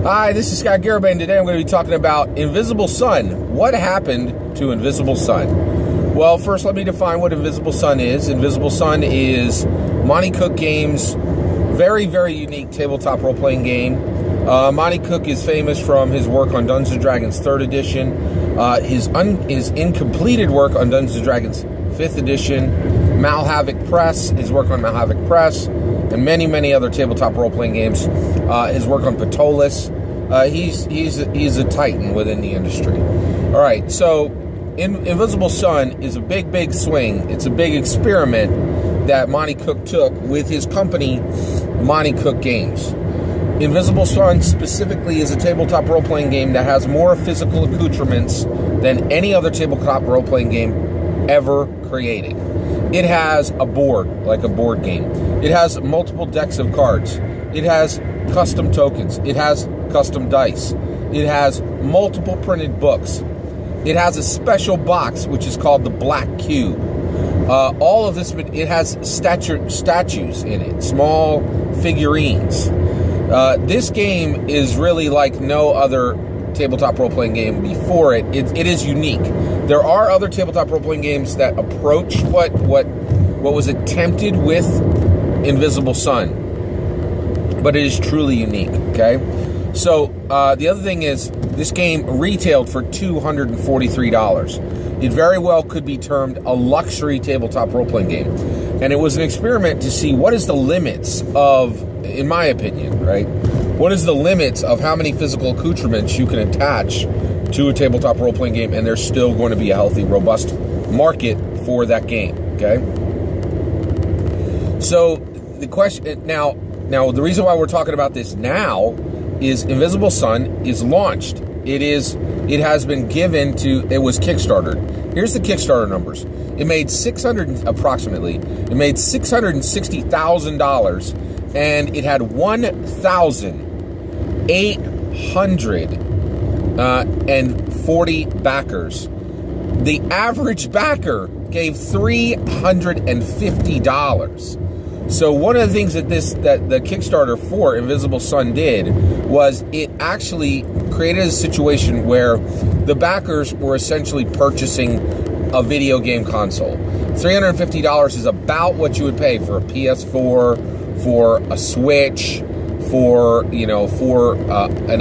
Hi, this is Scott Garibay, and today I'm going to be talking about Invisible Sun. What happened to Invisible Sun? Well, first let me define what Invisible Sun is. Invisible Sun is Monte Cook Games' very, very unique tabletop role-playing game. Monte Cook is famous from his work on Dungeons & Dragons 3rd edition, his incompleted work on Dungeons & Dragons 5th edition, Malhavoc Press, his work on Malhavoc Press, and many, many other tabletop role-playing games. His work on Patolis. He's a titan within the industry. All right, so Invisible Sun is a big, big swing. It's a big experiment that Monte Cook took with his company, Monte Cook Games. Invisible Sun specifically is a tabletop role-playing game that has more physical accoutrements than any other tabletop role-playing game ever created. It has a board, like a board game. It has multiple decks of cards. It has custom tokens. It has custom dice. It has multiple printed books. It has a special box, which is called the Black Cube. All of this, it has statues in it, small figurines. This game is really like no other tabletop role-playing game before it. It is unique. There are other tabletop role-playing games that approach what was attempted with Invisible Sun, but it is truly unique, okay? So, the other thing is, this game retailed for $243. It very well could be termed a luxury tabletop role-playing game. And it was an experiment to see what is the limits of, in my opinion, right? What is the limits of how many physical accoutrements you can attach to a tabletop role-playing game, and there's still going to be a healthy, robust market for that game, okay? So, the question, now the reason why we're talking about this now is Invisible Sun is launched. It has been given to, it was Kickstarter. Here's the Kickstarter numbers. It made $660,000, and it had 1,840 backers. The average backer gave $350. So one of the things that the Kickstarter for Invisible Sun did was it actually created a situation where the backers were essentially purchasing a video game console. $350 is about what you would pay for a PS4, for a Switch, for an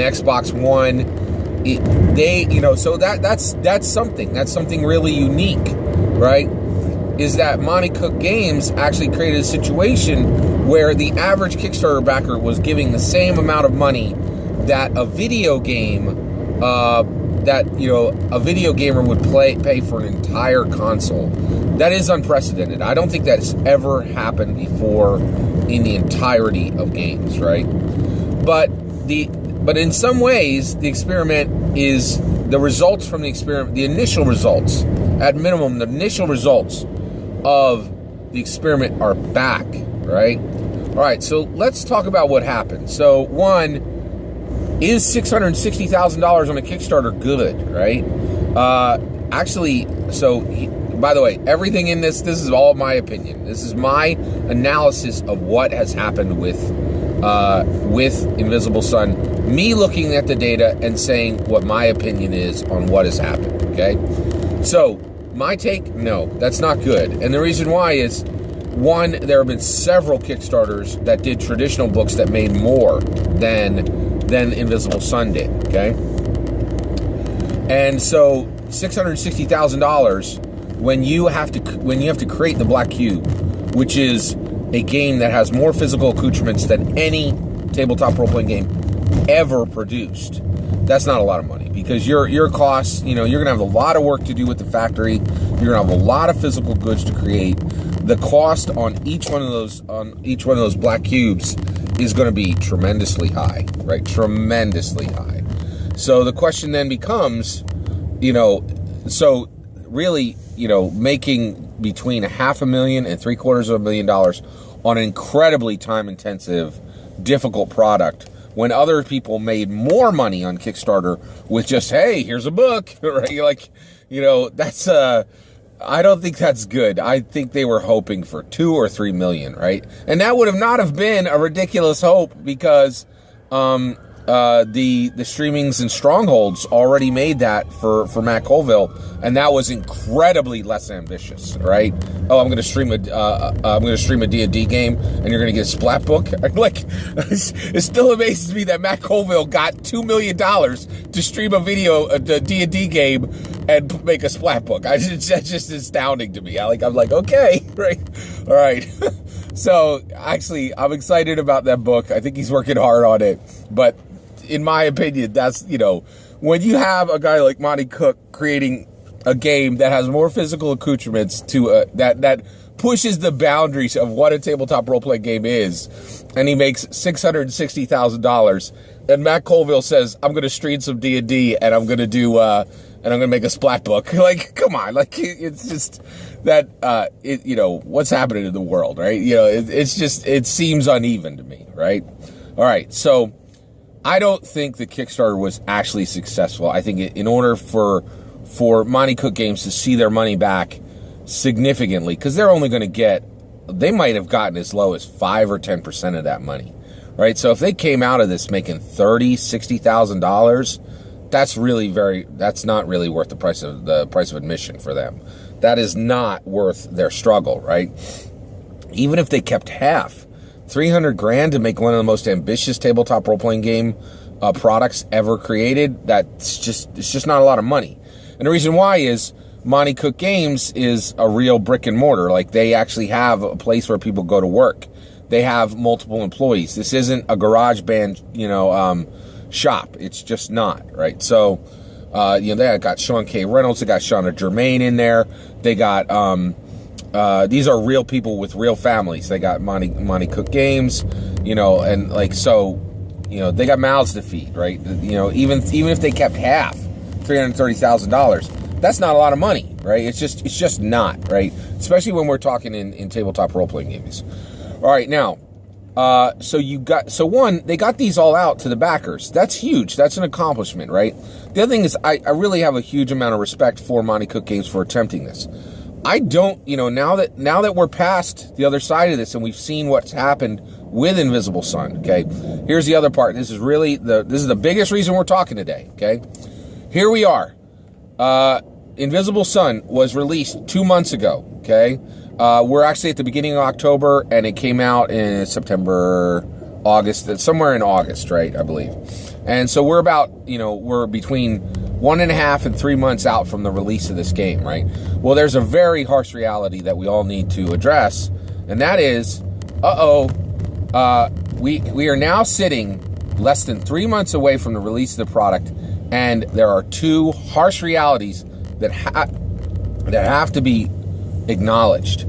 Xbox One. So that's something really unique, right? Is that Monte Cook Games actually created a situation where the average Kickstarter backer was giving the same amount of money that a video game, a video gamer would pay for an entire console. That is unprecedented. I don't think that's ever happened before in the entirety of games, right? But in some ways, the experiment is the results from the experiment, the initial results, at minimum, the initial results of the experiment are back, right? All right, so let's talk about what happened. So, one, is $660,000 on a Kickstarter good, right? By the way, everything in this is all my opinion. This is my analysis of what has happened with Invisible Sun. Me looking at the data and saying what my opinion is on what has happened, okay? So, my take, no, that's not good. And the reason why is, one, there have been several Kickstarters that did traditional books that made more than Invisible Sun did, okay? And so $660,000 when you have to create the Black Cube, which is a game that has more physical accoutrements than any tabletop role-playing game ever produced. That's not a lot of money, because your costs, you're going to have a lot of work to do with the factory. You're going to have a lot of physical goods to create. The cost on each one of those Black Cubes is going to be tremendously high, right? Tremendously high. So the question then becomes, making between $500,000 and $750,000 on an incredibly time-intensive, difficult product, when other people made more money on Kickstarter with just, hey, here's a book, right? That's I don't think that's good. I think they were hoping for $2 or $3 million, right? And that would have not have been a ridiculous hope, because the streamings and strongholds already made that for Matt Colville, and that was incredibly less ambitious, right? Oh, I'm gonna stream a D&D game, and you're gonna get a splat book. Like, it still amazes me that Matt Colville got $2 million to stream a D&D game and make a splat book. That's just astounding to me. I'm like, okay, right, all right. So actually, I'm excited about that book. I think he's working hard on it, but in my opinion, that's, when you have a guy like Monty Cook creating a game that has more physical accoutrements to that pushes the boundaries of what a tabletop role-playing game is, and he makes $660,000, and Matt Colville says, I'm going to stream some D&D, and I'm going to do and I'm going to make a splat book. Like, come on, like, it's just that what's happening in the world, right? It seems uneven to me, right? All right, so I don't think the Kickstarter was actually successful. I think in order for Monty Cook Games to see their money back significantly, because they're only going to they might have gotten as low as 5 or 10% of that money, right? So if they came out of this making $60,000, that's not really worth the price of admission for them. That is not worth their struggle, right? Even if they kept half, $300,000 to make one of the most ambitious tabletop role-playing game products ever created, it's just not a lot of money. And the reason why is Monty Cook Games is a real brick and mortar. Like, they actually have a place where people go to work. They have multiple employees. This isn't a garage band, shop. It's just not, right? So, they got Sean K. Reynolds. They got Shauna Germain in there. They got, these are real people with real families. They got Monty Cook Games, and like, so, they got mouths to feed, right? Even if they kept half, $330,000, that's not a lot of money, right? It's just not, right? Especially when we're talking in tabletop role-playing games. All right, now, they got these all out to the backers. That's huge. That's an accomplishment, right? The other thing is, I really have a huge amount of respect for Monty Cook Games for attempting this. I don't, now that we're past the other side of this and we've seen what's happened with Invisible Sun, okay? Here's the other part. This is the biggest reason we're talking today, okay? Here we are. Invisible Sun was released 2 months ago, okay? We're actually at the beginning of October, and it came out in September, August, somewhere in August, right, I believe. And so we're we're between 1.5 and 3 months out from the release of this game, right? Well, there's a very harsh reality that we all need to address, and that is, we are now sitting less than 3 months away from the release of the product, and there are two harsh realities that have to be acknowledged.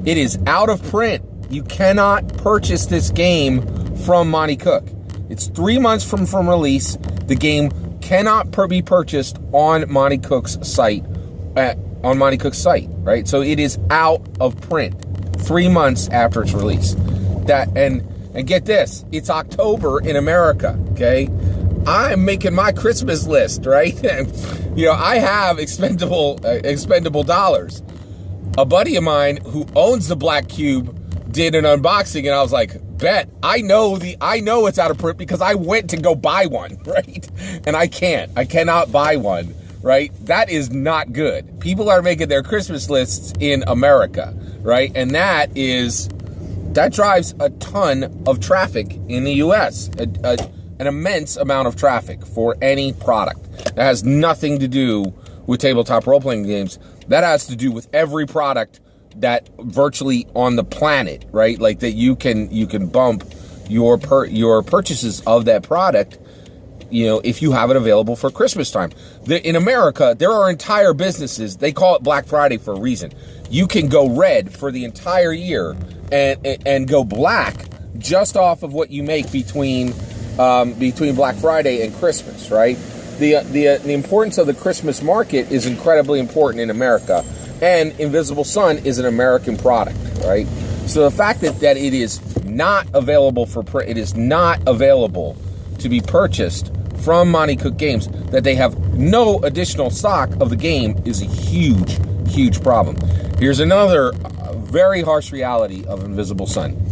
It is out of print. You cannot purchase this game from Monty Cook. It's 3 months from release. The game cannot be purchased on Monty Cook's site, right? So it is out of print 3 months after its release. And get this, it's October in America, okay? I'm making my Christmas list, right? I have expendable dollars. A buddy of mine who owns the Black Cube did an unboxing, and I was like, bet, I know it's out of print because I went to go buy one, right? And I cannot buy one, right? That is not good. People are making their Christmas lists in America, right? And that drives a ton of traffic in the US, an immense amount of traffic for any product. That has nothing to do with tabletop role-playing games. That has to do with every product that virtually on the planet, right? Like that you can bump your purchases of that product, if you have it available for Christmas time. In America, there are entire businesses, they call it Black Friday for a reason. You can go red for the entire year and go black just off of what you make between Black Friday and Christmas, right? The importance of the Christmas market is incredibly important in America, and Invisible Sun is an American product, right? So the fact that it is not available for print, it is not available to be purchased from Monty Cook Games, that they have no additional stock of the game is a huge, huge problem. Here's another very harsh reality of Invisible Sun.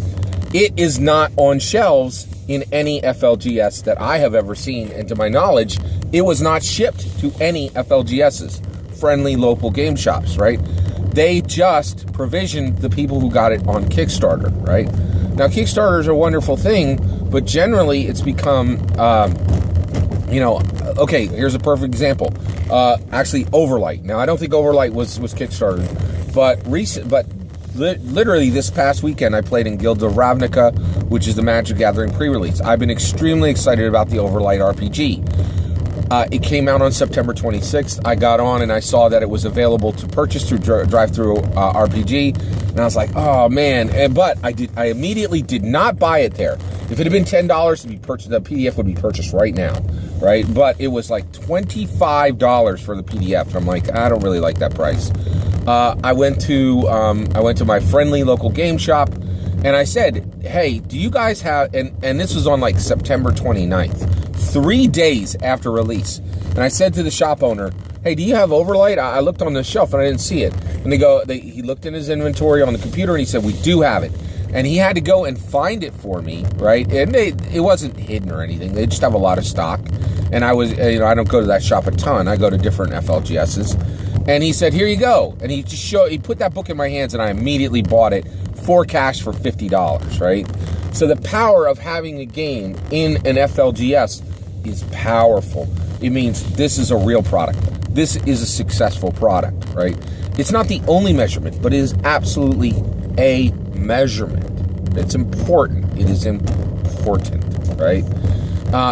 It is not on shelves in any FLGS that I have ever seen, and to my knowledge, it was not shipped to any FLGSs, friendly local game shops, right? They just provisioned the people who got it on Kickstarter, right? Now, Kickstarter is a wonderful thing, but generally it's become, okay, here's a perfect example. Actually, Overlight. Now, I don't think Overlight was Kickstarter, but literally this past weekend, I played in Guilds of Ravnica, which is the Magic the Gathering pre-release. I've been extremely excited about the Overlight RPG. It came out on September 26th. I got on and I saw that it was available to purchase through Drive-Thru RPG, and I was like, oh man! But I immediately did not buy it there. If it had been $10 to be purchased, the PDF would be purchased right now, right? But it was like $25 for the PDF. I'm like, I don't really like that price. I went to my friendly local game shop, and I said, hey, do you guys have, and this was on like September 29th, 3 days after release. And I said to the shop owner, hey, do you have Overlight? I looked on the shelf and I didn't see it. And he looked in his inventory on the computer and he said, we do have it. And he had to go and find it for me, right? And it wasn't hidden or anything. They just have a lot of stock. And I don't go to that shop a ton. I go to different FLGSs. And he said, here you go. And he put that book in my hands and I immediately bought it for cash for $50, right? So the power of having a game in an FLGS is powerful. It means this is a real product. This is a successful product, right? It's not the only measurement, but it is absolutely a measurement. It's important. It is important, right?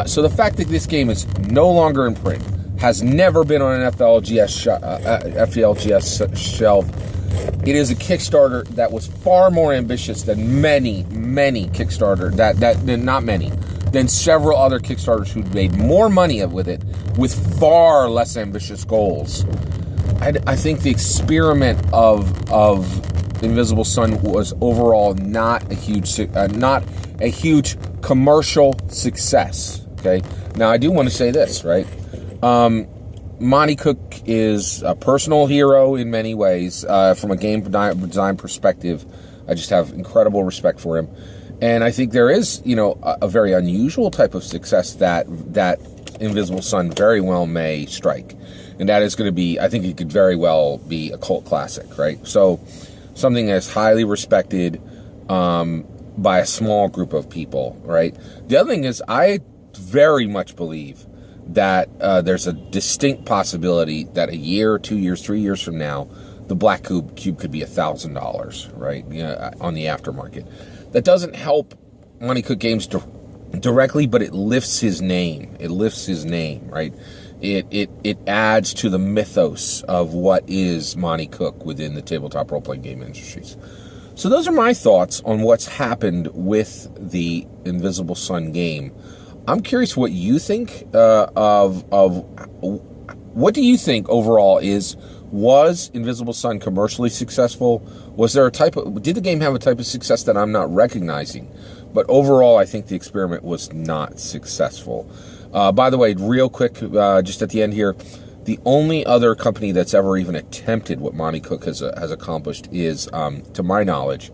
So the fact that this game is no longer in print, has never been on an FLGS shelf. It is a Kickstarter that was far more ambitious than many Kickstarter, than several other Kickstarters who'd made more money with it with far less ambitious goals. I think the experiment of Invisible Sun was overall not a huge commercial success. Okay, now I do want to say this, right? Monty Cook is a personal hero in many ways. From a game design perspective, I just have incredible respect for him. And I think there is, a very unusual type of success that Invisible Sun very well may strike. And that is going to be, I think it could very well be a cult classic, right? So something that's highly respected by a small group of people, right? The other thing is, I very much believe that there's a distinct possibility that a year, 2 years, 3 years from now, the Black Cube could be $1,000, right? On the aftermarket. That doesn't help Monty Cook Games directly, but it lifts his name. It lifts his name, right? It adds to the mythos of what is Monty Cook within the tabletop role-playing game industries. So those are my thoughts on what's happened with the Invisible Sun game. I'm curious what you think of what do you think overall was Invisible Sun commercially successful? Was there did the game have a type of success that I'm not recognizing? But overall, I think the experiment was not successful. By the way, real quick, just at the end here, the only other company that's ever even attempted what Monty Cook has accomplished is, to my knowledge,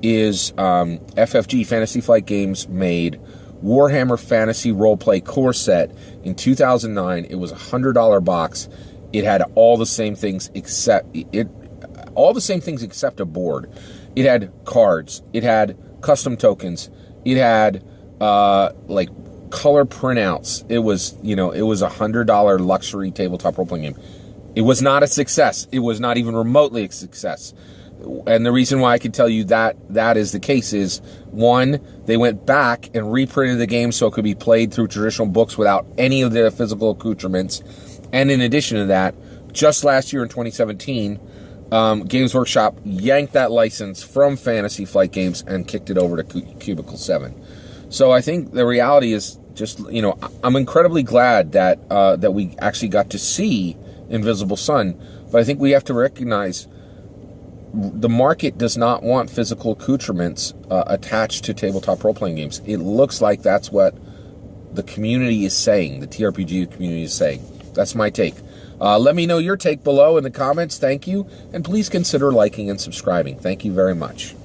is FFG, Fantasy Flight Games, made Warhammer Fantasy Roleplay Core Set in 2009. It was a $100 box. It had all the same things except a board. It had cards. It had custom tokens. It had like color printouts. It was a $100 luxury tabletop role-playing game. It was not a success. It was not even remotely a success. And the reason why I can tell you that is the case is, one, they went back and reprinted the game so it could be played through traditional books without any of the physical accoutrements. And in addition to that, just last year in 2017, Games Workshop yanked that license from Fantasy Flight Games and kicked it over to Cubicle 7. So I think the reality is just, I'm incredibly glad that we actually got to see Invisible Sun, but I think we have to recognize the market does not want physical accoutrements attached to tabletop role-playing games. It looks like that's what the community is saying, the TRPG community is saying. That's my take. Let me know your take below in the comments. Thank you. And please consider liking and subscribing. Thank you very much.